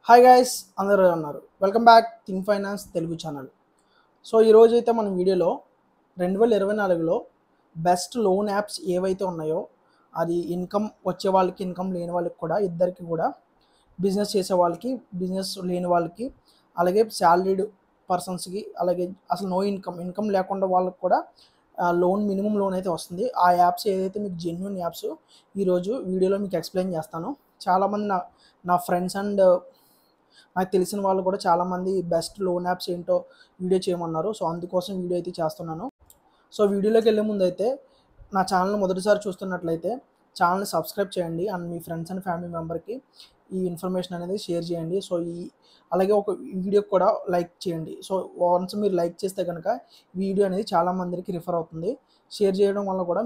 Hi guys, అందరూ ఉన్నారు. Welcome back think finance Telugu channel. So ఈరోజు అయితే మన వీడియోలో 2024లో బెస్ట్ లోన్ యాప్స్ ఏవైతే ఉన్నాయో, అది ఇన్కమ్ వచ్చే వాళ్ళకి, ఇన్కమ్ లేని వాళ్ళకి కూడా, ఇద్దరికి కూడా, బిజినెస్ చేసే వాళ్ళకి, బిజినెస్ లేని వాళ్ళకి, అలాగే శాలరీడ్ పర్సన్స్కి, అలాగే అసలు నో ఇన్కమ్ లేకుండా వాళ్ళకి కూడా లోన్, మినిమం లోన్ అయితే వస్తుంది. ఆ యాప్స్ ఏదైతే మీకు జెన్యూన్ యాప్స్ ఈరోజు వీడియోలో మీకు ఎక్స్ప్లెయిన్ చేస్తాను. చాలామంది నా ఫ్రెండ్స్ అండ్ నాకు తెలిసిన వాళ్ళు కూడా చాలామంది బెస్ట్ లోన్ యాప్స్ ఏంటో వీడియో చేయమన్నారు. సో అందుకోసం వీడియో అయితే చేస్తున్నాను. సో వీడియోలోకి వెళ్ళే ముందు అయితే నా ఛానల్ మొదటిసారి చూస్తున్నట్లయితే ఛానల్ని సబ్స్క్రైబ్ చేయండి అండ్ మీ ఫ్రెండ్స్ అండ్ ఫ్యామిలీ మెంబర్కి ఈ ఇన్ఫర్మేషన్ అనేది షేర్ చేయండి. సో అలాగే ఒక వీడియో కూడా లైక్ చేయండి. సో వన్స్ మీరు లైక్ చేస్తే కనుక వీడియో అనేది చాలామందికి రిఫర్ అవుతుంది. షేర్ చేయడం వల్ల కూడా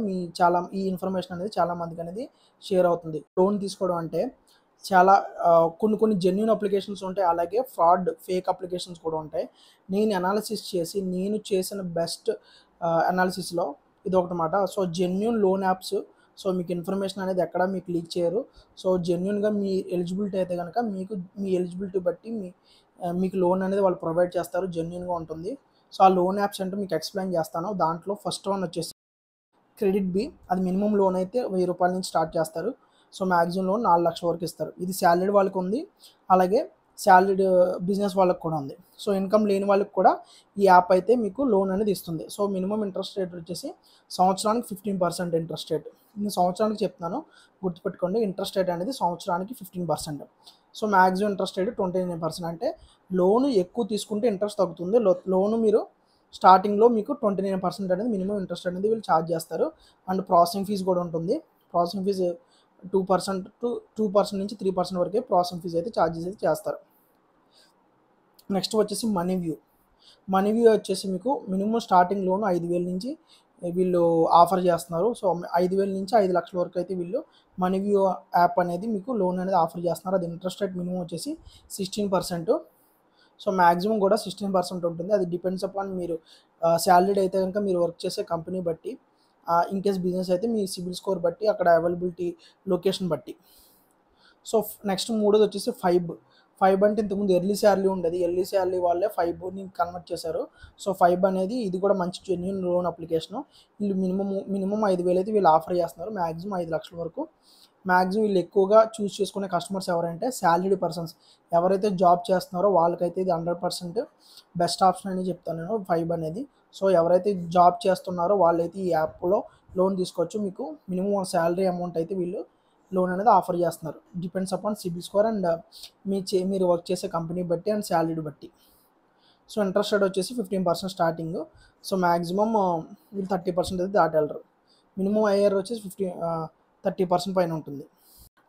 ఈ ఇన్ఫర్మేషన్ అనేది చాలామందికి అనేది షేర్ అవుతుంది. లోన్ తీసుకోవడం అంటే చాలా కొన్ని జెన్యూన్ అప్లికేషన్స్ ఉంటాయి, అలాగే ఫ్రాడ్ ఫేక్ అప్లికేషన్స్ కూడా ఉంటాయి. నేను అనాలిసిస్ చేసి నేను చేసిన బెస్ట్ అనాలిసిస్లో ఇది ఒకటి మాట. So genuine loan apps, so మీకు ఇన్ఫర్మేషన్ అనేది ఎక్కడ మీకు లీక్ చేయరు. సో జెన్యూన్గా మీ ఎలిజిబిలిటీ అయితే కనుక మీ ఎలిజిబిలిటీ బట్టి మీకు లోన్ అనేది వాళ్ళు ప్రొవైడ్ చేస్తారు, జెన్యూన్గా ఉంటుంది. సో ఆ లోన్ యాప్స్ అంటే మీకు ఎక్స్ప్లెయిన్ చేస్తాను. దాంట్లో ఫస్ట్ వన్ వచ్చేసి క్రెడిట్ బి. అది మినిమం లోన్ అయితే 1000 రూపాయల నుంచి స్టార్ట్ చేస్తారు. సో మ్యాక్సిమం లోన్ 4 లక్షల వరకు ఇస్తారు. ఇది శాలరీడ్ వాళ్ళకి ఉంది, అలాగే శాలరీడ్ బిజినెస్ వాళ్ళకి కూడా ఉంది. సో ఇన్కమ్ లేని వాళ్ళకి కూడా ఈ యాప్ అయితే మీకు లోన్ అనేది ఇస్తుంది. సో మినిమం ఇంట్రెస్ట్ రేట్ వచ్చేసి సంవత్సరానికి 15% ఇంట్రెస్ట్ రేట్. నేను సంవత్సరానికి చెప్తున్నాను, గుర్తుపెట్టుకోండి. ఇంట్రెస్ట్ రేట్ అనేది సంవత్సరానికి 15%. So maximum interest rate 29%. అంటే లోను ఎక్కువ తీసుకుంటే ఇంట్రెస్ట్ తగ్గుతుంది. లోను మీరు స్టార్టింగ్లో మీకు 29% అనేది మినిమం ఇంట్రెస్ట్ అనేది వీళ్ళు ఛార్జ్ చేస్తారు. అండ్ ప్రాసెసింగ్ ఫీజు కూడా ఉంటుంది. ప్రాసెసింగ్ ఫీజు 2% నుంచి 3% వరకే ప్రాసెసింగ్ ఫీజు అయితే ఛార్జెస్ అయితే చేస్తారు. నెక్స్ట్ వచ్చేసి మనీ వ్యూ వచ్చేసి మీకు మినిమం స్టార్టింగ్ లోన్ 5,000 నుంచి వీళ్ళు ఆఫర్ చేస్తున్నారు. సో 5,000 నుంచి 5 లక్షల వరకు అయితే వీళ్ళు మనీ వ్యూ యాప్ అనేది మీకు లోన్ అనేది ఆఫర్ చేస్తున్నారు. అది ఇంట్రెస్ట్ రేట్ మినిమం వచ్చేసి 16%. సో మ్యాక్సిమం కూడా 16% ఉంటుంది. అది డిపెండ్స్ అపాన్ మీరు శాలరీడ్ అయితే కనుక మీరు వర్క్ చేసే కంపెనీ బట్టి, ఇన్కేస్ బిజినెస్ అయితే మీ సిబిల్ స్కోర్ బట్టి, అక్కడ అవైలబిలిటీ లొకేషన్ బట్టి. సో నెక్స్ట్ మూడోది వచ్చేసి ఫైబ్ అంటే ఇంతకుముందు ఎర్లీ శాలరీ ఉండేది. ఎర్లీ శాలరీ వాళ్ళే ఫైబ్ని కన్వర్ట్ చేశారు. సో ఫైబ్ అనేది ఇది కూడా మంచి జెన్యూన్ లోన్ అప్లికేషను. వీళ్ళు మినిమం 5,000 అయితే వీళ్ళు ఆఫర్ చేస్తున్నారు, మ్యాక్సిమం 5 లక్షల వరకు. మ్యాక్సిమం వీళ్ళు ఎక్కువగా చూస్ చేసుకునే కస్టమర్స్ ఎవరంటే శాలరీడ్ పర్సన్స్. ఎవరైతే జాబ్ చేస్తున్నారో వాళ్ళకైతే ఇది 100% బెస్ట్ ఆప్షన్ అని చెప్తాను నేను, ఫైబ్ అనేది. సో ఎవరైతే జాబ్ చేస్తున్నారో వాళ్ళైతే ఈ యాప్లో లోన్ తీసుకోవచ్చు. మీకు మినిమం శాలరీ అమౌంట్ అయితే వీళ్ళు లోన్ అనేది ఆఫర్ చేస్తున్నారు. Depends upon CIBIL score and మీరు వర్క్ చేసే కంపెనీ బట్టి అండ్ శాలరీడ్ బట్టి. సో ఇంట్రెస్ట్ రేట్ వచ్చేసి 15% స్టార్టింగ్. సో మ్యాక్సిమం వీళ్ళు 30% అయితే దాటెళ్ళరు. మినిమం ఐఆర్ వచ్చేసి 30% పైన ఉంటుంది.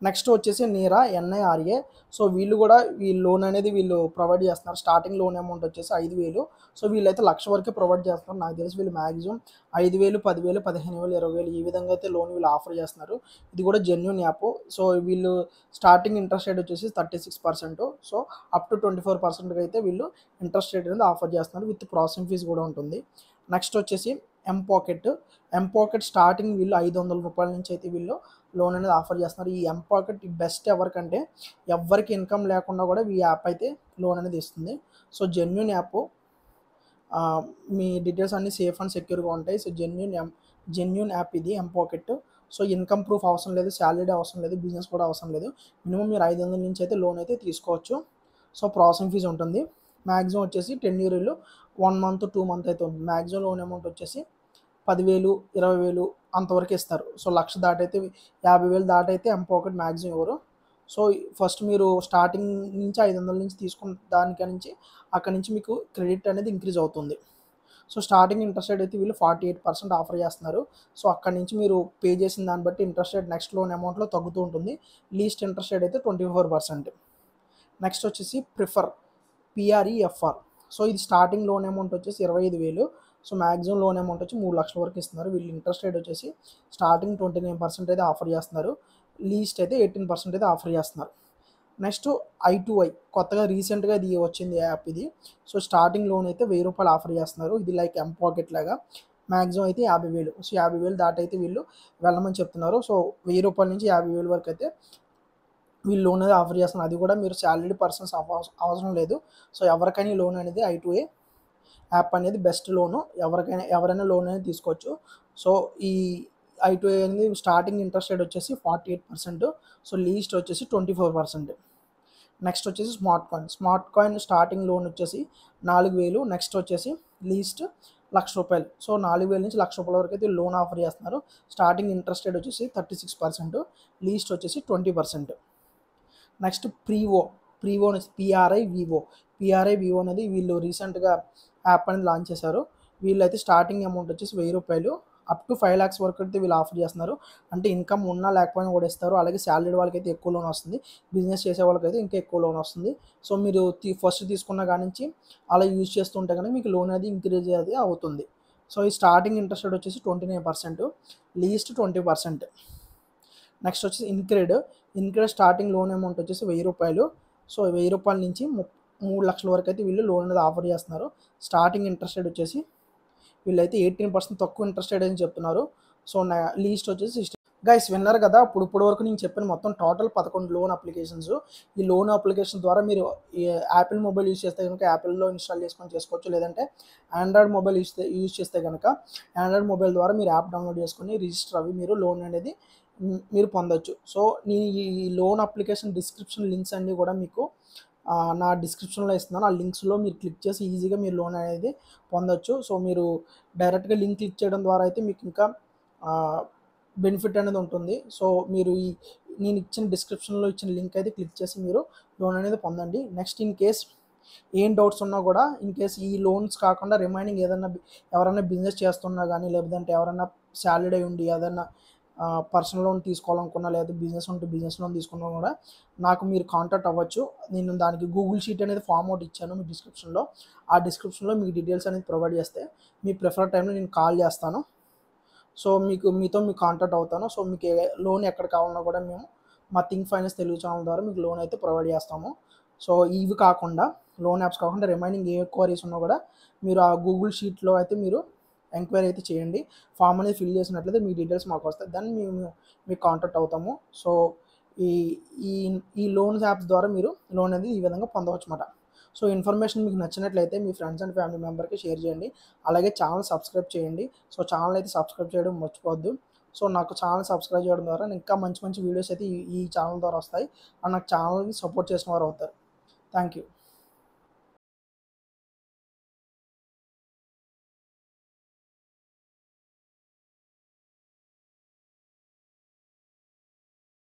నెక్స్ట్ వచ్చేసి నీరా, NIRA. సో వీళ్ళు కూడా లోన్ అనేది వీళ్ళు ప్రొవైడ్ చేస్తున్నారు. స్టార్టింగ్ లోన్ అమౌంట్ వచ్చేసి 5,000. సో వీళ్ళైతే 1,00,000 వరకే ప్రొవైడ్ చేస్తున్నారు. నాకు తెలిసి వీళ్ళు మ్యాక్సిమం 5,000, 10,000, 15,000, 20,000 ఈ విధంగా అయితే లోన్ వీళ్ళు ఆఫర్ చేస్తున్నారు. ఇది కూడా జెన్యూన్ యాప్. సో వీళ్ళు స్టార్టింగ్ ఇంట్రెస్ట్ రేట్ వచ్చేసి 36%. సో అప్ టు 24% అయితే వీళ్ళు ఇంట్రెస్ట్ రేట్ అనేది ఆఫర్ చేస్తున్నారు. విత్ ప్రాసెసింగ్ ఫీజు కూడా ఉంటుంది. నెక్స్ట్ వచ్చేసి ఎంపాకెట్ స్టార్టింగ్ వీళ్ళు 500 రూపాయల నుంచి అయితే వీళ్ళు లోన్ అనేది ఆఫర్ చేస్తున్నారు. ఈ ఎంపాకెట్ బెస్ట్ ఎవరికంటే ఎవరికి ఇన్కమ్ లేకుండా కూడా ఈ యాప్ అయితే లోన్ అనేది ఇస్తుంది. సో జెన్యూన్ యాప్, మీ డీటెయిల్స్ అన్నీ సేఫ్ అండ్ సెక్యూర్గా ఉంటాయి. సో జెన్యూన్ యాప్ ఇది ఎంపాకెట్. సో ఇన్కమ్ ప్రూఫ్ అవసరం లేదు, శాలరీ అవసరం లేదు, బిజినెస్ కూడా అవసరం లేదు. మినిమం మీరు 500 నుంచి అయితే లోన్ అయితే తీసుకోవచ్చు. సో ప్రాసెసింగ్ ఫీజు ఉంటుంది. మ్యాక్సిమం వచ్చేసి 10 ఇయర్లు 1 మంత్ 2 మంత్ అయితే ఉంటుంది. మ్యాక్సిమం లోన్ అమౌంట్ వచ్చేసి 10,000, 20,000 అంతవరకు ఇస్తారు. సో 1,00,000 దాటైతే 50,000 దాటైతే ఎంపాకెట్ మ్యాక్సిమం ఇవ్వరు. సో ఫస్ట్ మీరు స్టార్టింగ్ నుంచి 500 నుంచి తీసుకున్న దానిక నుంచి అక్కడి నుంచి మీకు క్రెడిట్ అనేది ఇంక్రీజ్ అవుతుంది. సో స్టార్టింగ్ ఇంట్రెస్ట్ రేట్ అయితే వీళ్ళు 48% ఆఫర్ చేస్తున్నారు. సో అక్కడి నుంచి మీరు పే చేసిన దాన్ని బట్టి ఇంట్రెస్ట్ రేట్ నెక్స్ట్ లోన్ అమౌంట్లో తగ్గుతూ ఉంటుంది. లీస్ట్ ఇంట్రెస్ట్ రేట్ అయితే 24%. నెక్స్ట్ వచ్చేసి PREFR. సో ఇది స్టార్టింగ్ లోన్ అమౌంట్ వచ్చేసి 25,000. సో మ్యాక్సిమం లోన్ అమౌంట్ వచ్చి 3 లక్షల వరకు ఇస్తున్నారు. వీళ్ళు ఇంట్రెస్ట్ రేట్ వచ్చేసి స్టార్టింగ్ 29% అయితే ఆఫర్ చేస్తున్నారు. లీస్ట్ అయితే 18% అయితే ఆఫర్ చేస్తున్నారు. నెక్స్ట్ I2I, కొత్తగా రీసెంట్గా ఇది వచ్చింది యాప్ ఇది. సో స్టార్టింగ్ లోన్ అయితే 1,000 రూపాయలు ఆఫర్ చేస్తున్నారు. ఇది లైక్ ఎంపాకెట్ లాగా. మ్యాక్సిమం అయితే 50,000. సో 50,000 దాటైతే వీళ్ళు వెళ్ళమని చెప్తున్నారు. సో 1,000 రూపాయల నుంచి 50,000 వరకు అయితే వీళ్ళు లోన్ అనేది ఆఫర్ చేస్తున్నారు. అది కూడా మీరు సాలరీడ్ పర్సన్స్ అవసరం లేదు. సో ఎవరికైనా ఈ లోన్ అనేది I2A యాప్ అనేది బెస్ట్ లోను. ఎవరైనా లోన్ అనేది తీసుకోవచ్చు. సో ఈ I2A అనేది స్టార్టింగ్ ఇంట్రెస్ట్ రేట్ వచ్చేసి 48%. సో లీస్ట్ వచ్చేసి 24%. నెక్స్ట్ వచ్చేసి స్మార్ట్ కాయిన్ స్టార్టింగ్ లోన్ వచ్చేసి 4000. నెక్స్ట్ వచ్చేసి లీస్ట్ ₹1,00,000. సో 4000 నుంచి ₹1,00,000 వరకు అయితే లోన్ ఆఫర్ చేస్తున్నారు. స్టార్టింగ్ ఇంట్రెస్ట్ రేట్ వచ్చేసి 36%, లీస్ట్ వచ్చేసి 20%. నెక్స్ట్ ప్రీవో అనేది పిఆర్ఐవివో అనేది వీళ్ళు రీసెంట్గా యాప్ అనేది లాంచ్ చేశారు. వీళ్ళైతే స్టార్టింగ్ అమౌంట్ వచ్చేసి ₹1000 అప్ టు 5 lakhs వరకు అయితే వీళ్ళు ఆఫర్ చేస్తున్నారు. అంటే ఇన్కమ్ ఉన్నా లేకపోయినా కూడా ఇస్తారు. అలాగే శాలరీ వాళ్ళకైతే ఎక్కువ లోన్ వస్తుంది. బిజినెస్ చేసే వాళ్ళకైతే ఇంకా ఎక్కువ లోన్ వస్తుంది. సో మీరు ఫస్ట్ తీసుకున్న కాడి నుంచి అలా యూజ్ చేస్తుంటే కనుక మీకు లోన్ అనేది ఇంక్రీజ్ అది అవుతుంది. సో ఈ స్టార్టింగ్ ఇంట్రెస్ట్ రేట్ వచ్చేసి 29%, లీస్ట్ 20%. నెక్స్ట్ వచ్చేసి ఇన్క్రెడ్ స్టార్టింగ్ లోన్ అమౌంట్ వచ్చేసి ₹1000. సో ₹1000 నుంచి 3 లక్షల వరకు అయితే వీళ్ళు లోన్ అనేది ఆఫర్ చేస్తున్నారు. స్టార్టింగ్ ఇంట్రెస్ట్ రేట్ వచ్చేసి వీళ్ళైతే 18% తక్కువ ఇంట్రెస్ట్ రేట్ అని చెప్తున్నారు. సో లీస్ట్ వచ్చేసి 60. గైస్ విన్నారు కదా, ఇప్పుడు వరకు నేను చెప్పిన మొత్తం టోటల్ 11 లోన్ అప్లికేషన్స్. ఈ లోన్ అప్లికేషన్ ద్వారా మీరు యాపిల్ మొబైల్ యూజ్ చేస్తే కనుక యాపిల్లో ఇన్స్టాల్ చేసుకోవచ్చు. లేదంటే ఆండ్రాయిడ్ మొబైల్ యూజ్ చేస్తే కనుక ఆండ్రాయిడ్ మొబైల్ ద్వారా మీరు యాప్ డౌన్లోడ్ చేసుకొని రిజిస్టర్ అవి మీరు లోన్ అనేది మీరు పొందొచ్చు. సో నేను ఈ లోన్ అప్లికేషన్ డిస్క్రిప్షన్ లింక్స్ అన్నీ కూడా మీకు నా డిస్క్రిప్షన్లో ఇస్తున్నాను. ఆ లింక్స్లో మీరు క్లిక్ చేసి ఈజీగా మీరు లోన్ అనేది పొందొచ్చు. సో మీరు డైరెక్ట్గా లింక్ క్లిక్ చేయడం ద్వారా అయితే మీకు ఇంకా బెనిఫిట్ అనేది ఉంటుంది. సో మీరు నేను ఇచ్చిన డిస్క్రిప్షన్లో ఇచ్చిన లింక్ అయితే క్లిక్ చేసి మీరు లోన్ అనేది పొందండి. నెక్స్ట్ ఇన్ కేస్ ఏం డౌట్స్ ఉన్నా కూడా, ఇన్ కేస్ ఈ లోన్స్ కాకుండా రిమైనింగ్ ఎవరైనా బిజినెస్ చేస్తున్నా కానీ, లేదంటే ఎవరైనా సాలరీ అయి ఉండి ఏదైనా పర్సనల్ లోన్ తీసుకోవాలనుకున్నా, లేదా బిజినెస్ ఉంటే బిజినెస్ లోన్ తీసుకున్నా కూడా నాకు మీరు కాంటాక్ట్ అవ్వచ్చు. నేను దానికి గూగుల్ షీట్ అనేది ఫామ్ అవుట్ ఇచ్చాను మీ డిస్క్రిప్షన్లో. ఆ డిస్క్రిప్షన్లో మీకు డీటెయిల్స్ అనేది ప్రొవైడ్ చేస్తే మీ ప్రిఫర్ టైంలో నేను కాల్ చేస్తాను. సో మీతో కాంటాక్ట్ అవుతాను. సో మీకు లోన్ ఎక్కడ కావాలన్నా కూడా మేము మా థింక్ ఫైనాన్స్ తెలుగు ఛానల్ ద్వారా మీకు లోన్ అయితే ప్రొవైడ్ చేస్తాము. సో ఇవి కాకుండా, లోన్ యాప్స్ కాకుండా రిమైనింగ్ ఏ క్వరీస్ ఉన్నా కూడా మీరు ఆ గూగుల్ షీట్లో అయితే మీరు ఎంక్వైరీ అయితే చేయండి. ఫామ్ అనేది ఫిల్ చేసినట్లయితే మీ డీటెయిల్స్ మాకు వస్తాయి. దాన్ని మేము మీకు కాంటాక్ట్ అవుతాము. సో ఈ ఈ లోన్స్ యాప్స్ ద్వారా మీరు లోన్ అనేది ఈ విధంగా పొందవచ్చు అన్నమాట. సో ఇన్ఫర్మేషన్ మీకు నచ్చినట్లయితే మీ ఫ్రెండ్స్ అండ్ ఫ్యామిలీ మెంబర్కి షేర్ చేయండి. అలాగే ఛానల్ సబ్స్క్రైబ్ చేయండి. సో ఛానల్ అయితే సబ్స్క్రైబ్ చేయడం మర్చిపోవద్దు. సో నాకు ఛానల్ సబ్స్క్రైబ్ చేయడం ద్వారా ఇంకా మంచి వీడియోస్ అయితే ఈ ఛానల్ ద్వారా వస్తాయి. అండ్ నాకు ఛానల్ని సపోర్ట్ చేసిన వారు అవుతారు. Thank you.